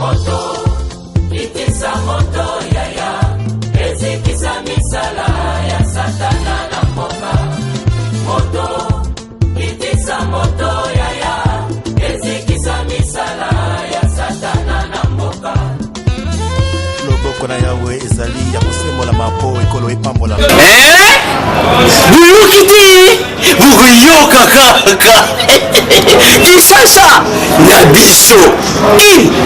Moto, itisa moto yaya, ezikisa misala ya satana na mboka. Moto, itisa moto yaya, ezikisa misala ya satana na mboka. Loboko na yawe ezali ya kosembola mapo ekolo epambola. Buyukiti buyoka kaka Kinshasa na biso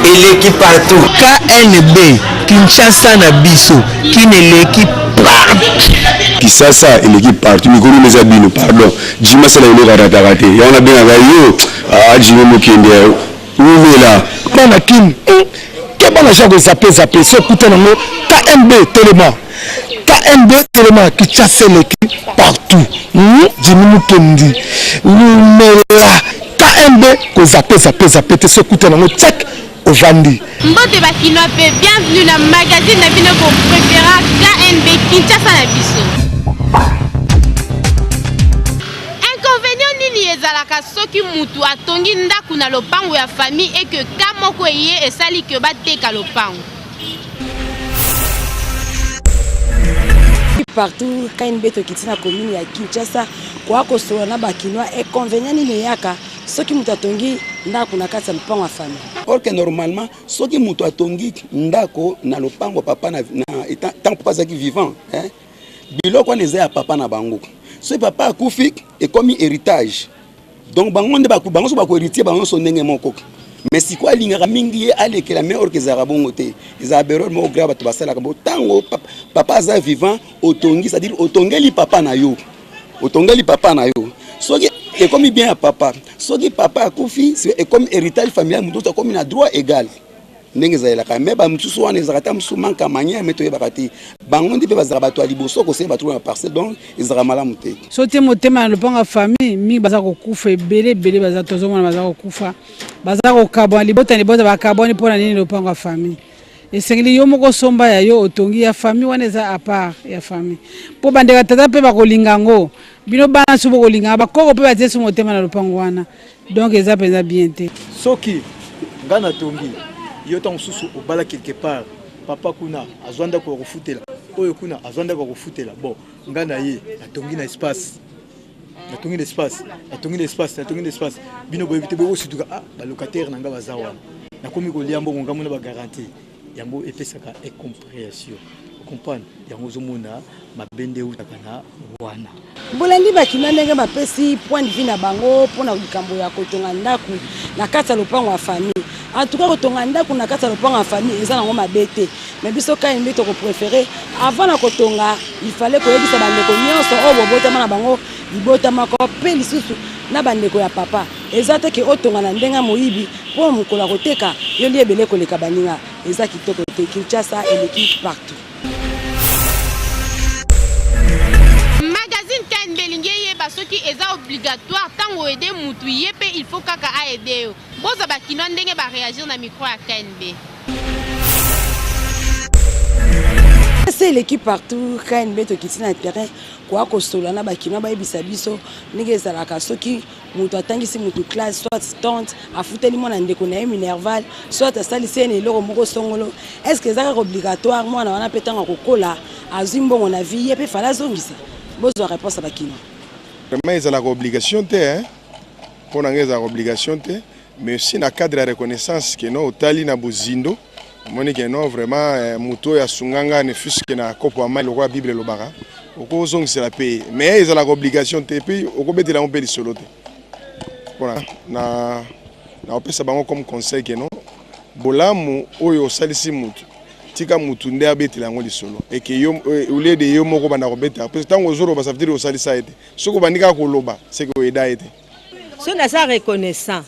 eleki partout. KNB Kinshasa na biso kineleki partout. Kisasa eleki partout mikolo meza bino pardon jima sala ilo karataka te ya ona benga yo jima mokende umela bana kin ke bana jago zape so kutana no KNB tellement Kinshasa eleki partout jimi mukendi umela KNB ko zape te so kutana no check ovandi mbote bakino pe bienvenue na magazine na bino ko préféra KNB Kinshasa na biso. Inconvénient nini ezalaka soki mutu atongi ndaku na lopango ya famille et que kamoko ye esali ke bateka lopango. Partout KNB tokiti na commune ya Kinshasa kwa kosola na bakinois inconvénient nini yaka soki mutu atongi ndako na kati ya lopango ya famille. Or que normalement soki mutu atongi ndako na lopango papa na tant papa zaki vivant biloko wana eza ya papa na bango. So papa akufi ekomi héritage. Donc bango nde bango so bako héritier bango so ndenge moko. Mais si quoi lingaka mingi ye alekela mais or que ezaka bongo te. Eza berol mo grave bato basala kambo tango papa za vivant otongi, c'est-à-dire otongeli papa na yo. Otongeli papa na yo. Soki ekomi bien à papa. Soki papa akufi c'est comme héritage familial mutu comme na droit égal. Ndenge zaelaka mais ba mutu so wana ezaka ta musu manka mania meto yebaka te. Bango ndi pe bazaka bato aliboso ko se bato na parcelle donc ezaka malamu te. Sote motema na lopango famille mi baza ko kufa ebele baza tozomona baza ko kufa. Baza ko kabwa libota ba kabwa pona nini lopango famille. Esengeli yo moko somba ya yo otongi ya famille wana eza à part ya famille. Po bandeka tata pe bakolinga ngo. Bino bana subo kolinga bakoko pe bazeso motema na lopango wana. Donc eza penza bien te. Soki ngana tongi yo ta mususu obala quelque part papa kuna azwanda ko kufutela oyo kuna azwanda ko kufutela bon ngana ye atongi na espace bino bo éviter bo situka ba locataire nanga bazawa na komi ko liambo ngambo na ba garantie yango epesaka incompréhension comprendre yango zomona mabende utakana wana Bolandi bakina ndenge bapesi point de vue na bango pona likambo ya kotonga ndaku na kati ya lopango ya famille. En tout cas kotonga ndaku na kati ya lopango ya famille eza nango mabete. Mais biso KNB to ko préférer avant na kotonga il fallait ko yebisa bandeko nyonso o bobotama na bango libotama ko pe lisusu na bandeko ya papa. Eza te ke otonga na ndenga moyibi po mukola koteka yo liebele koleka baninga eza kitoko te Kinshasa eleki partout. Soki eza obligatoire tango aider mutu yepe il faut kaka a aider boza bakino ndenge ba réagir na micro ya KNB. C'est l'équipe partout KNB to kiti na terrain kwa ko solo na bakino ba yebisa biso ndenge ezalaka soki mutu atangisi mutu classe soit tante afuteli mwana ndeko na Minerval soit asalisi ene eloko moko songolo est-ce que ezaka obligatoire mwana wana petanga kokola azimbongo na vie yepe fala zongisa bozo réponse à bakino. Vraiment ils ont l'obligation pour obligation mais aussi dans le cadre de reconnaissance que nous tali na bozindo moni que non vraiment muto ya sunganga ne fus que na kopo amali kwa bible lobaka oko zong c'est la paye mais ils ont l'obligation puis oko betela on peli solo te voilà na opesa bango comme conseil que non bolamu oyo salisi mutu tika mutu nde abetela ngo lisolo et que yo ulie de yo moko bana ko beta parce que tango zoro ba ça veut dire osalisa ete soko bandika ko loba c'est que eda ete so na sa reconnaissant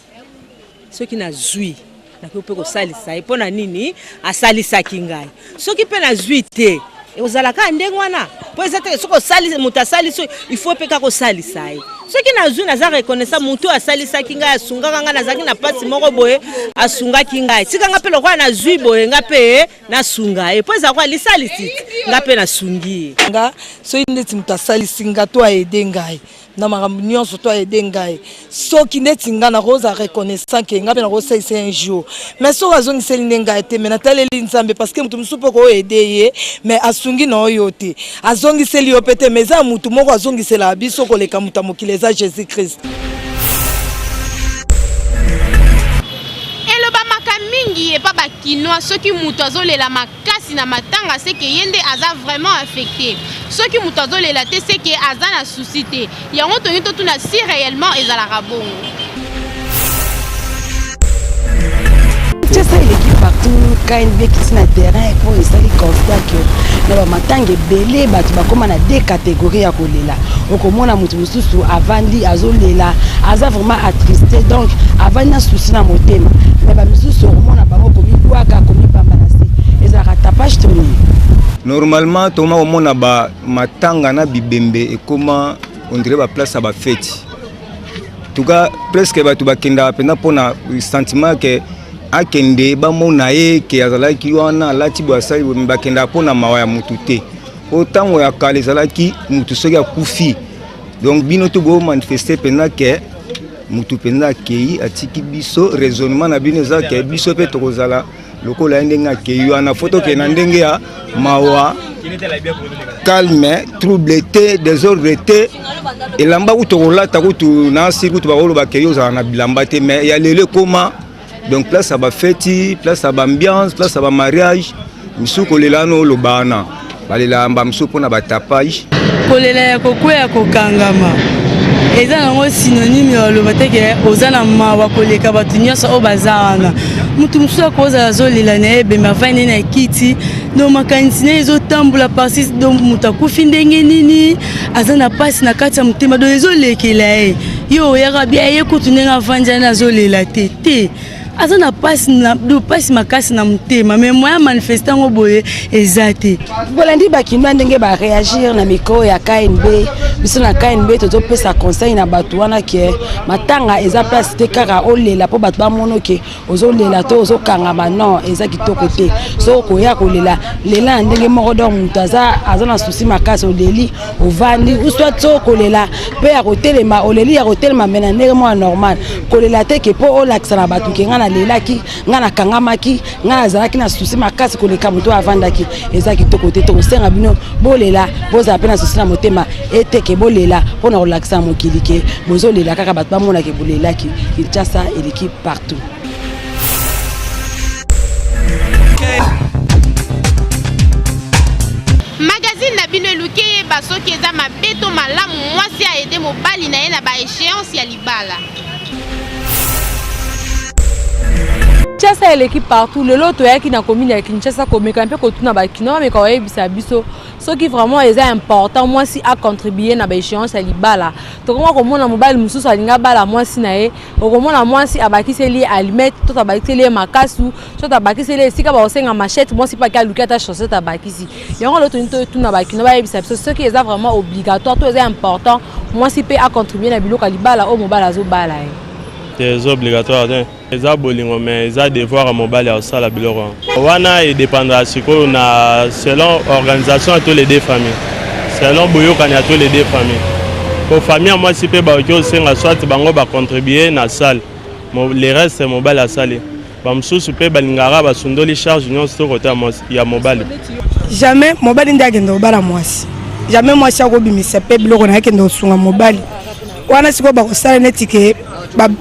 ceux qui na zui na ko pe ko salisa e pona nini asalisa kingai soki pe na zui te ozalaka ndengo wana po ezate soko salisa muta saliso il faut pe ka ko salisa e ce qui na zui na za reconnaissant mutu asalisa kingai asunga kanga na zaki na pasi moko boye asunga kingai tika nga pe lokwa na zui boye nga pe na sunga e po za kwa lisalisi nga pe na sungi nga so indeti muta salisi nga to aide ngai na makambo nyonso to aider ngai soki neti nga na rosa reconnaissant ke nga pe na rosa c'est un jour mais so azongi seli ngai te mais nataleli nzambe parce que mutu musupo ko aider ye mais asungi na oyo te azongi seli yo pete mais za mutu moko azongi sela biso ko leka muta mokile za Jésus Christ. Mingi et pas bakinois ceux qui mutozo la makasi na matanga c'est que yende aza vraiment affecté ceux qui mutozo la te c'est que aza na souci te yango to nyito tuna si réellement ezala rabongo c'est ça l'équipe partout quand une vie qui sur le terrain pour essayer constat que na matanga belé batu bakoma na deux catégories ya kolela okomona mutu mususu avandi azolela aza vraiment attristé donc avandi na souci na motema mais ba mususu okomona bango komi kwaka komi pambanasi ezaka tapage toni normalement toma omona ba matanga na bibembe ekoma on dirait ba place ba fête tuka presque batu bakenda pena pona sentiment que akende ba mona ye ke azalaki wana lati bwasali bakenda pona mawa ya mutu te otango ya kale zalaki mutu soki akufi donc bino to bo manifester pena ke mutu pena kei atiki biso raisonnement na bino za ke biso pe to kozala lokola ndenga kei wana photo ke na ndenge ya mawa calme trouble te désordre te elamba kutokola takutu na siku to bakolo bakei ozala na bilamba te mais ya lele koma donc place à ba fête, place à ba ambiance, place à ba mariage, misu kolela no lobana. Balela mba misu pona ba tapage. Kolela ya kokwea kokangama. Eza nango synonyme ya lobate ke ozana mawa koleka batu nyonso o bazana. Mutu musu akoza azolela na ebe mavane na kiti. No makanisi na ezotambola parsi donc mutu akufi ndenge nini azana pasi na kati ya motema do ezolekela ye. Yo yaka bia ye kutu ndenge avanja na azolela te. Azana passe na do passe makasi na mutema mais moi manifestant ngo boye ezate bolandi bakino ndenge ba réagir na miko ya KNB biso na KNB to pesa conseil na batu wana ke matanga eza place te kaka olela po batu ba mono ke ozolela to ozokanga non eza kitoko te so ko ya kolela lela ndenge moko do mutaza azana souci makasi oleli ovandi uswa to kolela pe ya kotelema oleli ya kotelema mena ndenge mo normal kolela te ke po olakisa na batu ke ngana lelaki ngana kangamaki ngana zalaki na souci makasi koleka muto avandaki ezaki kitoko te to senga bino bolela boza pena souci na motema eteke bolela pona relaxer mokili ke bozolela kaka bat ba mona ke bolelaki Kinshasa et l'équipe partout. Magazine na bino eluki basoki eza mabeto malamu mwasi a aidé mobali na ye na ba échéance ya libala. Kinshasa et l'équipe partout le lot toyaki na commune ya Kinshasa komeka mpe kotuna ba kino mais kwa yebisa biso ce qui vraiment est important moi si a contribuer na ba échéance ya libala to koma komona mobali mususu alinga bala moi si na ye okomona moi si abakiseli almet to tabakiseli makasu to tabakiseli esika ba osenga machette moi si pa ka lukata chaussette tabakisi yango lo to tuna ba kino ba yebisa biso ce qui est vraiment obligatoire to est important moi si peut a contribuer na biloko libala o mobala zo bala c'est obligatoire les abolingo mais les devoir à mobile au sala biloko wana et dépendra siko na selon organisation à tous les deux familles selon boyokani à tous les deux familles pour famille moi si peut ba ko senga soit bango ba contribuer na salle le reste c'est mobile à salle ba msusu pe balingara ba sundoli charge nyon sto côté ya mobile jamais mobile ndagendo bala mwasi jamais mwasi akobimisa pe biloko na kendo sunga mobile wana siko ba ko sala netike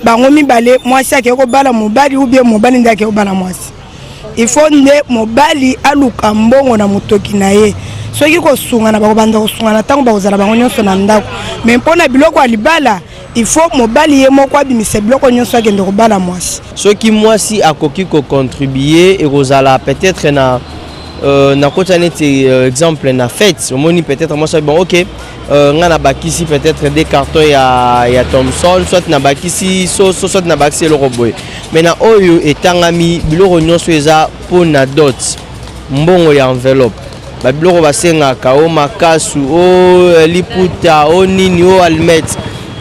bango mibale mwasi akeko bala mobali ou bien mobali ndake obala mwasi il faut nde mobali aluka mbongo na mutoki na ye soki ko sunga na bakobanda ko sunga na tango bakozala bango nyonso na ndako mais mpona biloko alibala il faut mobali ye moko abimisa biloko nyonso akende kobala mwasi soki mwasi akoki ko contribuer et kozala peut-être na kota neti exemple na fête omoni peut-être moi ça bon OK ngana bakisi peut-être des cartons ya Thomson soit na bakisi soit na bakisi le roboy mais na oyo etangami biloko nyonso eza pona dot mbongo ya enveloppe ba biloko basenga ka o makasu o liputa o nini o almet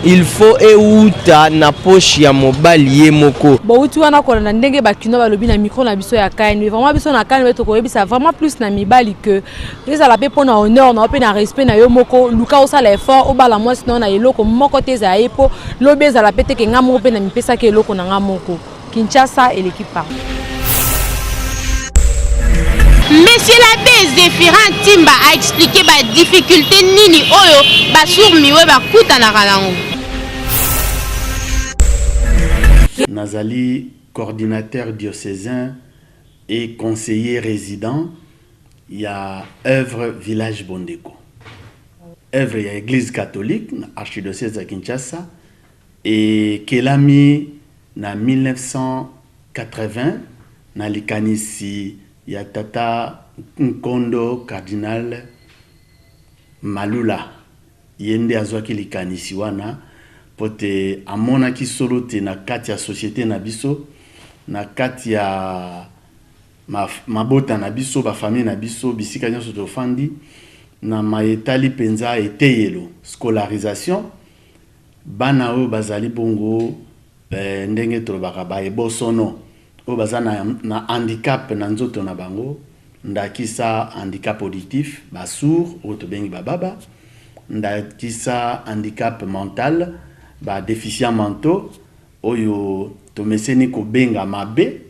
il faut euta na poche ya mobali ye moko. Bouti wana kolanda ndenge bakino balobi na micro na biso ya kaini vraiment biso na kaini beto koyebisa vraiment plus na mibali que eza la pe pona honneur na pe na respect na yo moko luka osala effort obala moi sinon na eloko moko teza yepo lobeza la pete ke ngamo pe na mipesa ke eloko na ngamoko Kinshasa et l'équipe part. Monsieur l'abbé Zéphirin Timba a expliqué la difficulté nini oyo basurmi we bakuta na kalango. Nazali coordinateur diocésain et conseiller résident, il y a œuvre village Bondeko. Œuvre il y a église catholique, archidiocèse de Kinshasa et kelami na 1980 na likanisi ya tata Nkondo cardinal Malula yende azwaki likanisi wana pote amona ki solo te na kati ya société na biso na kati ya mabota na biso ba famille na biso bisika nyonso tofandi na maetali penza eteyelo scolarisation bana o bazali bongo ndenge tolobaka ba ebosono o bazana na handicap na nzoto na bango ndakisa handicap auditif ba sourd o to bengi bababa ndakisa handicap mental ba déficient mentaux oyo to meseni ko benga mabe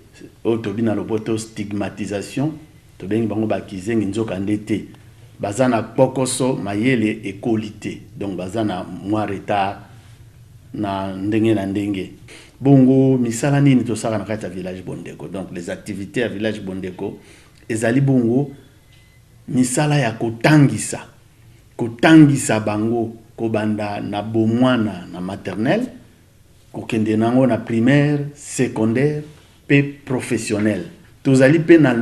o to bina lopoto stigmatisation to bengi bango ba kizengi nzoka ndete bazana pokoso mayele ekolité donc bazana moi retard na ndenge na ndenge bongo misala nini to saka na kati ya village Bondeko. Donc les activités à village Bondeko ezali bongo misala ya kotangisa bango kobanda na bomwana na maternelle kokende nango na primaire secondaire pe professionnel tozali pe na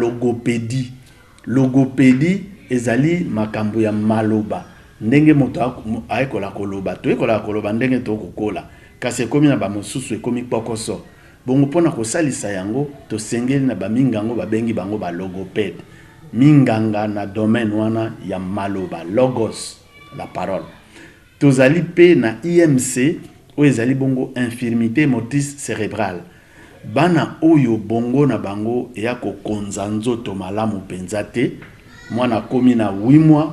logopédie ezali makambo ya maloba ndenge moto ayekola koloba to ekola koloba ndenge to kokola kasi komi na ba mosusu ekomi pokoso bongo pona ko salisa yango to sengeli na ba mingango ba bengi bango ba logopède minganga na domaine wana ya maloba logos la parole tozali pe na IMC o ezali bongo infirmité motrice cérébrale bana oyo bongo na bango ya ko konza nzoto malamu penza te mwana komi na 8 mois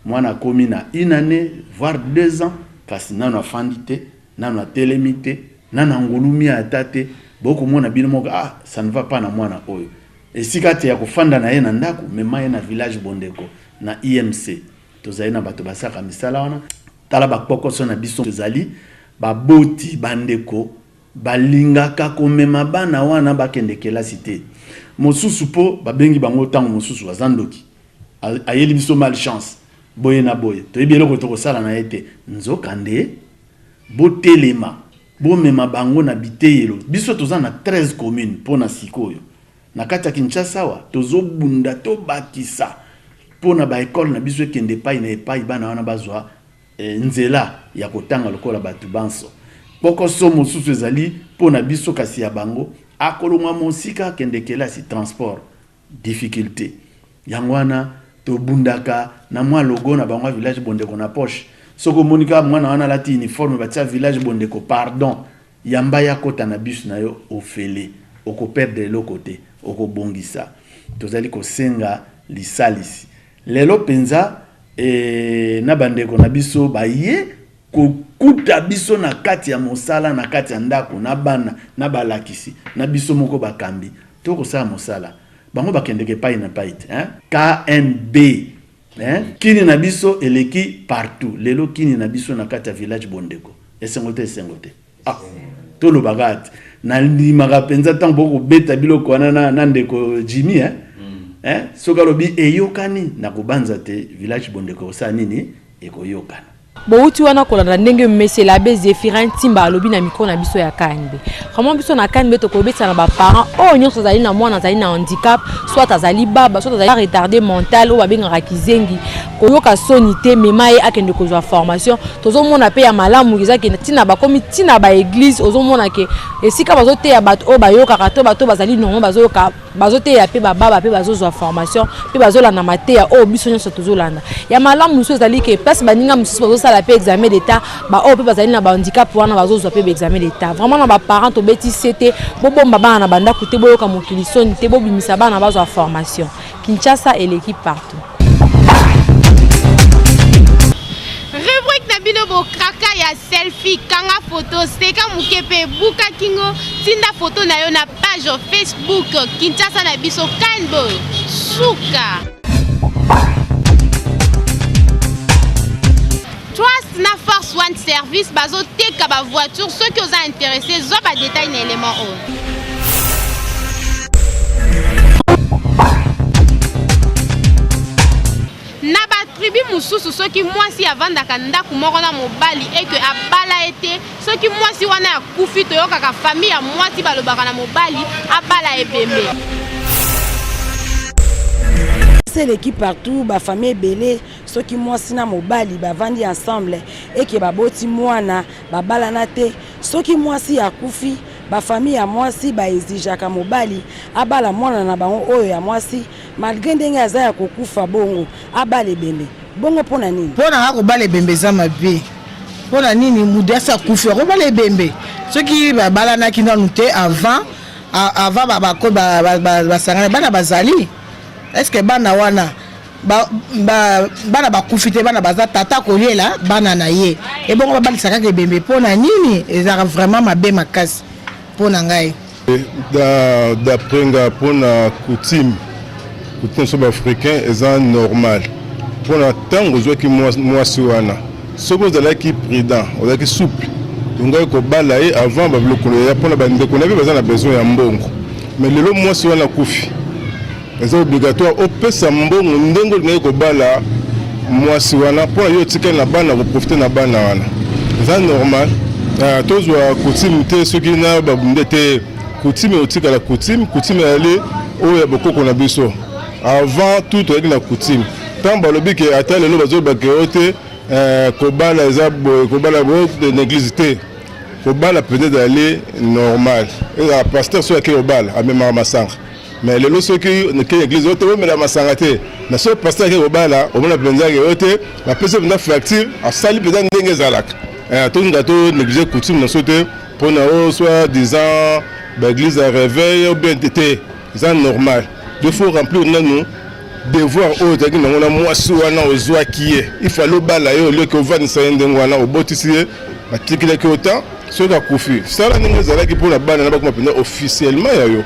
mwana komi na 1 année voire 2 ans kasi nano afandi te nano atelemi te nano ngulumi atate boko mwana bino moko ça ne va pas na mwana oyo esika te ya kofanda na ye na ndako mema ye na village Bondeko na IMC tozali na bato basaka misala wana tala bapokoso na biso tozali baboti bandeko balingaka komema bana wana bakende kelasi te mosusu po babengi bango tango mosusu bazandoki ayeli biso malchance boye na boye toyebi eloko tokosala na ye te nzokande botelema bomema bango na biteyelo biso toza na 13 communes pona sikoyo na kati ya Kinshasa wa tozobunda tobakisa pona ba école na biso ekende pai na epai bana wana bazwa nzela ya kotanga lokola batu banso poko so mosusu ezali pona biso kasi ya bango akolongwa mosika kende kelasi transport difficulté yango wana tobundaka na mwa logo na bango village Bondeko na poche soko monika mwana wana lati uniforme batia village Bondeko pardon yamba ya kota na bus na yo ofele oko perdre le côté oko bongisa tozali ko senga lisalisi lelo penza na bandeko na biso baye kokuta biso na kati ya mosala na kati ya ndako na bana na balakisi na biso moko bakambi toko sa mosala bango bakendeke pai na paite KNB kini na biso eleki partout lelo kini na biso na kati ya village Bondeko esengote tolo bagati na limaka penza tango boko beta biloko wana na ndeko Jimmy soka lobi eyokani na kubanza te village Bondeko sa nini ekoyokana Bouti wana kolanda ndenge monsieur l'abbé Zéphirin Timba alobi na micro na biso ya Kanbe. Vraiment biso na Kanbe to kobetsa na ba parents o nyonso zali na mwana zali na handicap, soit azali baba, soit azali retardé mental ou babengaka kizengi. Koyoka soni te memaye akende kozwa formation. Tozomona pe ya malamu ezaki tina ba komi tina ba église ozomona ke esika bazote ya bato o bayoka kato bato bazali non bazoyoka bazoteya mpe bababa mpe bazozwa formation mpe bazolanda mateya oyo biso nyonso tozolanda ya malamu mosusu ezali ke place baninga mosusu bazosala mpe examen d'état baoyo mpe bazali na bahandicap wana bazozwa mpe baexamen d'état vraiment na baparent tobetisi te bobomba bana na bandako te boyoka mokili soni te bobimisa bana bazwa formation. Kinshasa eleki partout. Rubrique na bino bokraka ya selfie kanga photo seka mukepe buka kingo tinda photo na yo na page Facebook Kinshasa na biso kanbo suka. Trust na Force One Service bazo teka ba voiture ceux qui ont intéressé zo ba détail na élément o. Na ba tribu mususu soki mwasi avandaka ndako moko na mobali et que abala été soki mwasi wana akufi toyokaka famille ya mwasi balobaka na mobali abala ebembe. C'est l'équipe partout, ba famille belé, ceux qui mwasi na mobali ba vandi ensemble et que ba boti mwana ba balana te, ceux qui mwasi akufi ba famille ya mwasi ba exijaka mobali abala mwana na bango oyo ya mwasi malgré ndenge aza ya kokufa bongo abala ebembe. Bongo pona nini? Pona akobala ebembe za mabe. Pona nini mudasa kufi akobala ebembe. Ceux qui ba balana kinanu te avant ba sangana bana bazali. Est-ce que bana wana bana bakufite bana baza tata kolela bana na ye et bon ba lisaka ke bembe pona nini ezaka vraiment mabe makasi pona ngai d'après nga pona coutume soba africain eza normal pona tango zo ki mwasi wana soko zalaki prudent ozalaki souple ngai ko bala ye avant ba blokolo ya pona bande ko na besoin na besoin ya mbongo mais lelo mwasi wana kufi c'est obligatoire au pesa mbongo ndenge ngeko kobala mwasi wana pour yo tika na bana ko profiter na bana wana c'est normal tozwa coutume te soki na babunde te coutume otika la coutume aller o ya bokoko na biso avant tout avec la coutume tant balobi ke atale lo bazo bakeote kobala ezabo kobala bo de négligité kobala peut-être aller normal et la pasteur so ke kobala a même masanga. Mais les lois qui ne créent l'église, autres mais la massangate. Mais ce pasteur qui est au bas là, au moins la plaisanterie est haute. La personne n'a fait active, a sali plaisanterie n'est zalak. Tout le gâteau négligé coutume dans sauter pour nous soit disant l'église à réveil ou bien tété. C'est normal. Il faut remplir nous devoir autre qui nous a moi soit na ozoa qui est. Il faut le bas là au lieu que on va nous savoir d'engwana au botisier. La tique qui autant sur la koufi. Ça là nous zalak pour la balle n'a pas comme officiellement yo.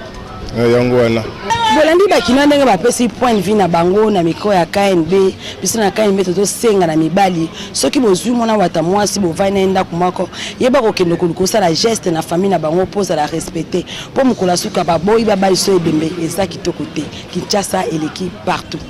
Bolandi bakina ndenge bapesi point de vue na bango na mikro ya KNB biso na KNB tosenga na mibali soki bozwi mona wata mwasi bovana enda kumako yeba kokende kolukosa la geste na famille na bango poza la respecter po mukola suka baboyi babali so ebembe eza kitoko te. Kinshasa eleki partout.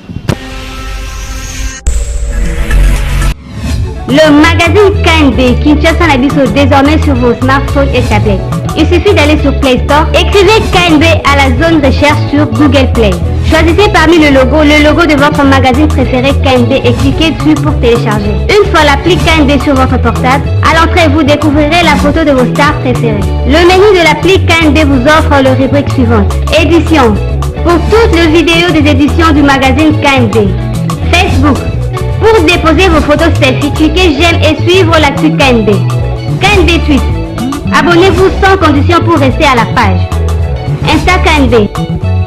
Le magazine KNB Kinshasa Nabiso désormais sur vos smartphones et tablettes. Il suffit d'aller sur Play Store, écrivez KNB à la zone recherche sur Google Play. Choisissez parmi le logo de votre magazine préféré KNB et cliquez dessus pour télécharger. Une fois l'appli KNB sur votre portable, à l'entrée vous découvrirez la photo de vos stars préférées. Le menu de l'appli KNB vous offre le rubrique suivante. Éditions. Pour toutes les vidéos des éditions du magazine KNB. Facebook. Pour déposer vos photos selfie, cliquez j'aime et suivre l'actu KNB. KNB Tweet. Abonnez-vous sans condition pour rester à la page. Insta KNB.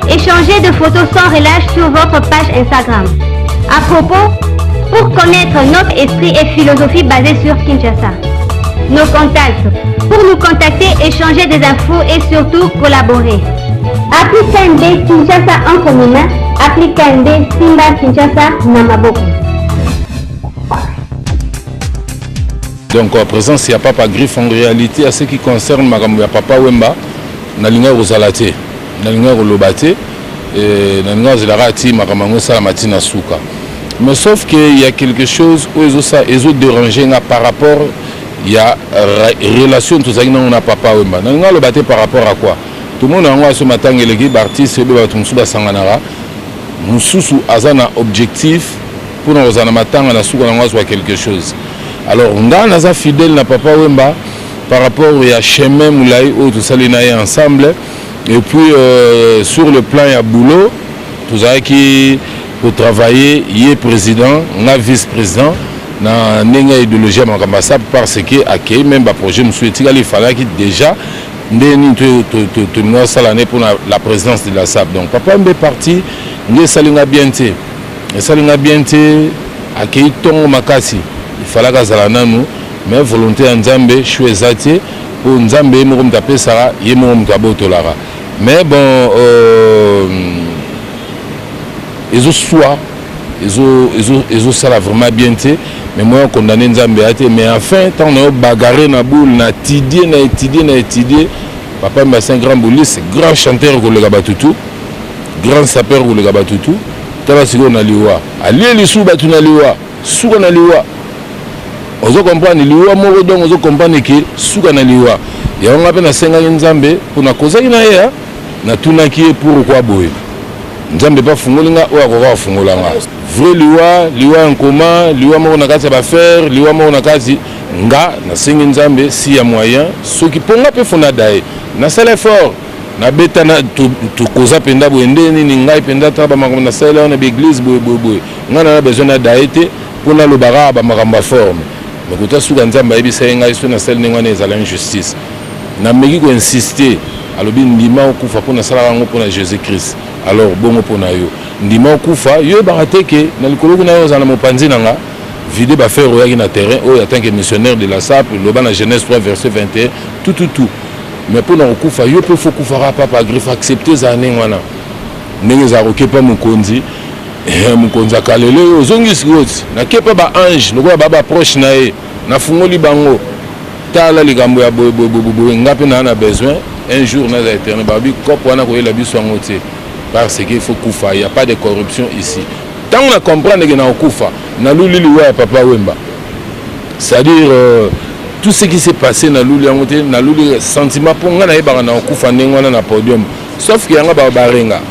Échangez de photos sans relâche sur votre page Instagram. À propos, pour connaître notre esprit et philosophie basée sur Kinshasa. Nos contacts. Pour nous contacter, échanger des infos et surtout collaborer. Appli KNB Kinshasa entre nos mains. Appli KNB Simba Kinshasa Namaboko. Donc à présent, s'il n'y a pas griffe en réalité à ce qui concerne ma papa Wemba, nalinga rozalate, nalinga rolobate, et nalinga zelarati makamango salamatina souka. Mais sauf qu'il y a quelque chose où ils ont dérangé par rapport, il y a relation tout ça on a papa Wemba. Nalinga rolobate par rapport à quoi? Tout le monde a ce matin l'équipe artiste et le batumsuba sanganara, nous sous azana objectif pour nous en matin on a souka soit quelque chose. Alors, on a fidèle na papa Wemba par rapport à chemin moulay où tout ça les ensemble Et puis sur le plan ya boulot, tout ça qui pour travailler, il est président, on a vice-président, dans une idéologie à parce que accueil même un projet me souhaite il fallait que déjà l'année pour la présidence de la SAP. Donc papa est parti, il salinga bienté. Et salinga bienté accueil ton makasi. Il fallait que ça nous mais volonté en Nzambe chouezati pour Nzambe mo taper ça, yé mo mtabo tolara. Mais bon ils ont soit ils ont ça vraiment bien été mais moi condamné Nzambe mais enfin tant on a bagarré na boule na étudié papa m'a c'est un grand bouliste grand chanteur pour le Gabatutu grand sapeur pour le Gabatutu tala siko na liwa ali li suba tuna liwa suka na liwa ozo comprendre liwa moko donc ozo comprendre que suka na liwa ya on appelle na senga Nzambe pour na cause ina ya na tunaki pourquoi boye Nzambe pas fungolinga ou akoko fungolanga vrai liwa en commun liwa moko na kati ba faire liwa moko na kati nga na sengi Nzambe si ya moyen ceux qui ponga pe fona dai na sala fort na beta na tu koza penda boende ni ngai penda ta ba makambo na sala na église boy nga na besoin na daite pour na lobara ba makambo forme mais kota suka Nzambe ebisa ngai so na sala ngwana ezala injustice na meki ko insister alobi ndima okufa pour na sala ngo pour na Jésus Christ. Alors bon pour na yo ndima okufa yo barate ke na likolo kuna yo za na mopanzi nanga vide ba faire oya na terrain o en tant que missionnaire de la SAP le ban na Genèse 3 verset 21 tout mais pour na okufa yo peut faut kufara papa griffe accepter za nengwana ndenge za rokepa mukonzi mukonzi akalele ozongi sikoti na kepa ba ange lokola baba proche na ye na fungoli bango tala likambo ya boye ngapi na besoin un jour na za éternel babi kopo wana ko yela biso ngote parce qu'il faut koufa, il n'y a pas de corruption ici. Tant on a compris que na koufa, na luli liwa papa Wemba. C'est-à-dire tout ce qui s'est passé na luli ngote, na luli sentiment pour nga na yeba na koufa ndengwana na podium. Sauf que yanga ba barenga.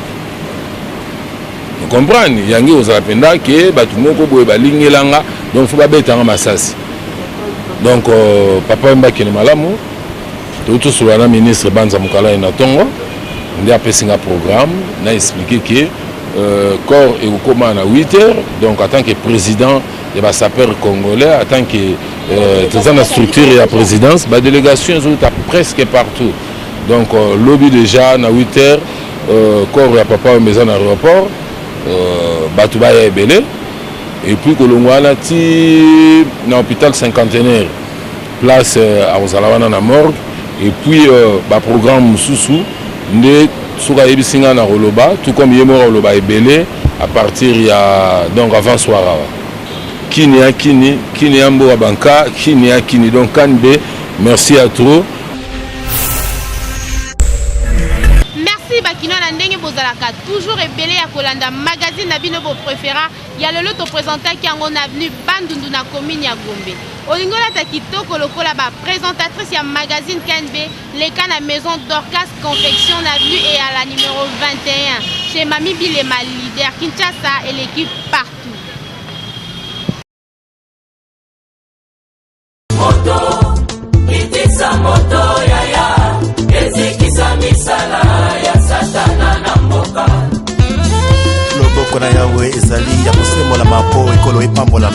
Vous comprenez? Yangi ozapenda ke batu moko boye balingelanga, donc faut ba betanga masasi. Donc papa Wemba kene malamu. Tout sur la ministre Banza Mukala na Tongo. On a un programme, on a expliqué que corps est au commande à 8 heures, donc en tant que président de la sapeur congolais, en tant que dans la structure et la présidence, la délégation est presque partout. Donc lobby déjà à 8 heures, corps et papa à maison à l'aéroport, Batouba est belé, et puis que l'on a dans l'hôpital cinquantenaire, place à Ozalawana na morgue, et puis le programme Soussou. Ndé soka yebisinga na roloba tout comme yemo roloba ebele à partir ya donc avant soir kini ambo banka kini donc kanbe merci à trop. Merci bakino na ndenge bozalaka toujours ebele ya kolanda magazine na bino bo préféra ya lelo to présenter ki yango na avenue Bandundu na commune ya Gombe. Olingola ta kitoko lokola ba présentatrice ya magazine KNB les cas na maison Dorcas confection avenue et à la numéro 21 chez Mami Bilema leader Kinshasa et l'équipe partout. Moto itisa moto yaya ezikisa misala ya satana na mboka loboko na yawe ezali ya kosembola mapo ekolo epambola